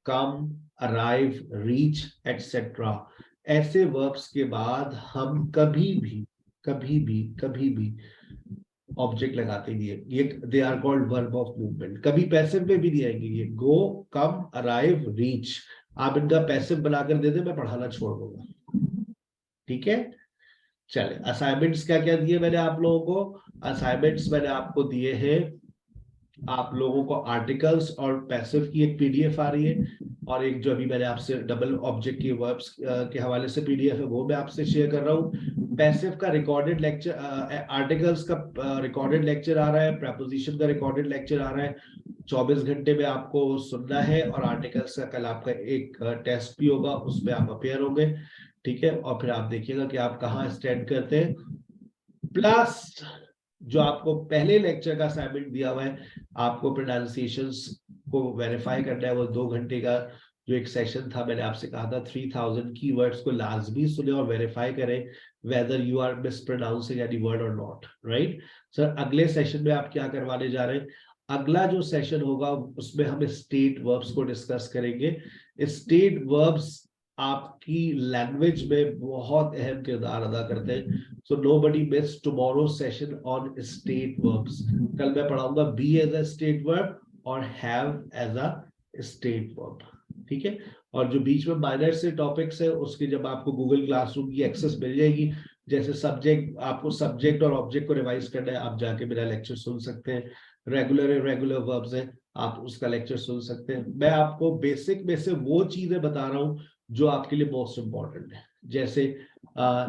S1: कम, अराइव, रीच एटसेट्रा, ऐसे वर्ब्स के बाद हम कभी भी ऑब्जेक्ट लगाते नहीं है। ये they are called verb of movement. कभी पैसिव में भी नहीं आएंगे ये। गो, कम, अराइव, रीच, आप इनका पैसिव बनाकर दे दे, मैं पढ़ाना छोड़ दूंगा। ठीक है, चले असाइनमेंट्स क्या क्या दिए मैंने आप लोगों को? असाइनमेंट्स मैंने आपको दिए हैं, आप लोगों को आर्टिकल्स और पैसिव की एक पीडीएफ आ रही है, और एक जो अभी मैंने आपसे डबल ऑब्जेक्ट की वर्ब्स के हवाले से पीडीएफ है वो मैं आपसे शेयर कर रहा हूँ। पैसिव का रिकॉर्डेड लेक्चर, आर्टिकल्स का रिकॉर्डेड लेक्चर आ रहा है, प्रेपोजिशन का रिकॉर्डेड लेक्चर आ रहा है। 24 घंटे में आपको सुनना है, और आर्टिकल्स का कल आपका एक टेस्ट भी होगा, उसमें आप अपेयर होंगे। ठीक है, और फिर आप देखिएगा कि आप कहाँ स्टैंड करते हैं। प्लस जो आपको पहले लेक्चर का असाइनमेंट दिया हुआ है, आपको प्रोनाउंसिएशंस को वेरीफाई करना है, वो 2 घंटे का जो एक सेशन था, मैंने आपसे कहा था 3000 कीवर्ड्स को लाजमी सुने और वेरीफाई करें whether you are mispronouncing any word और नॉट, राइट। सर अगले सेशन में आप क्या करवाने जा रहे हैं, अगला जो सेशन होगा उसमें हम स्टेट वर्ब्स को डिस्कस करेंगे। स्टेट वर्ब्स आपकी लैंग्वेज में बहुत अहम किरदार अदा करते हैं। So nobody miss tomorrow session on state verbs. कल मैं पढ़ाऊंगा be as a state verb और have as a state verb, ठीक है। और जो बीच में माइनर से टॉपिक्स है उसकी जब आपको गूगल क्लासरूम की एक्सेस मिल जाएगी, जैसे सब्जेक्ट, आपको सब्जेक्ट और ऑब्जेक्ट को रिवाइज करना है, आप जाके मेरा लेक्चर सुन सकते हैं। रेगुलर इरेगुलर वर्ब्स हैं, आप उसका लेक्चर सुन सकते हैं। मैं आपको बेसिक में से वो चीजें बता रहा हूं जो आपके लिए मोस्ट इंपॉर्टेंट है, जैसे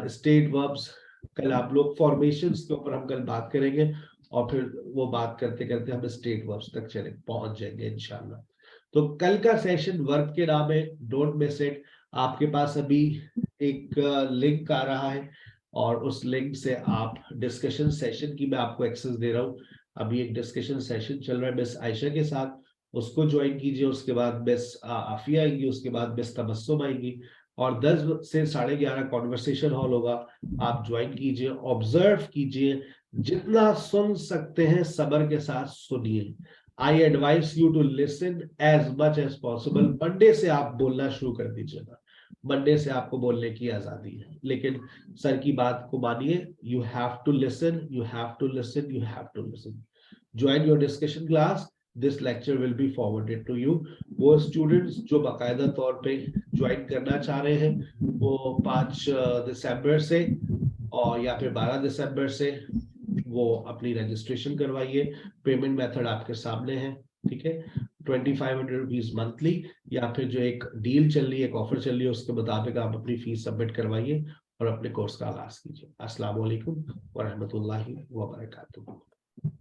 S1: स्टेट वर्ब्स। कल आप लोग फॉर्मेशंस के ऊपर हम कल बात करेंगे और फिर वो बात करते करते हम स्टेट वर्ब्स तक चले पहुंच जाएंगे इंशाल्लाह। तो कल का सेशन वर्क के नाम है, डोंट मिस इट। आपके पास अभी एक लिंक आ रहा है और उस लिंक से आप डिस्कशन सेशन की मैं आपको एक्सेस दे रहा हूँ। अभी एक डिस्कशन सेशन चल रहा है मिस आयशा के साथ, उसको ज्वाइन कीजिए। उसके बाद मिस आफिया आएंगी, उसके बाद मिस तबस्सुम आएंगी और 10 से 11:30 कॉन्वर्सेशन हॉल होगा। आप ज्वाइन कीजिए, ऑब्जर्व कीजिए, जितना सुन सकते हैं सब्र के साथ सुनिए। I advise you to listen as much as possible. Monday से आप बोलना शुरू कर दीजिएगा, मंडे से आपको बोलने की आजादी है, लेकिन सर की बात को मानिए। You have to listen, you have to listen, you have to listen. Join your discussion class, this lecture will be forwarded to you. वो स्टूडेंट्स जो बाकायदा तौर पे ज्वाइन करना चाह रहे हैं वो 5 दिसंबर से और या फिर 12 दिसंबर से वो अपनी रजिस्ट्रेशन करवाइए। पेमेंट मेथड आपके सामने है, ठीक है। 2500 रुपीज मंथली या फिर जो एक डील चल रही है, एक ऑफर चल रही है, उसके मुताबिक आप अपनी फीस सबमिट करवाइए और अपने कोर्स का आगाज कीजिए। अस्सलाम वालेकुम व रहमतुल्लाहि व बरकातुहू।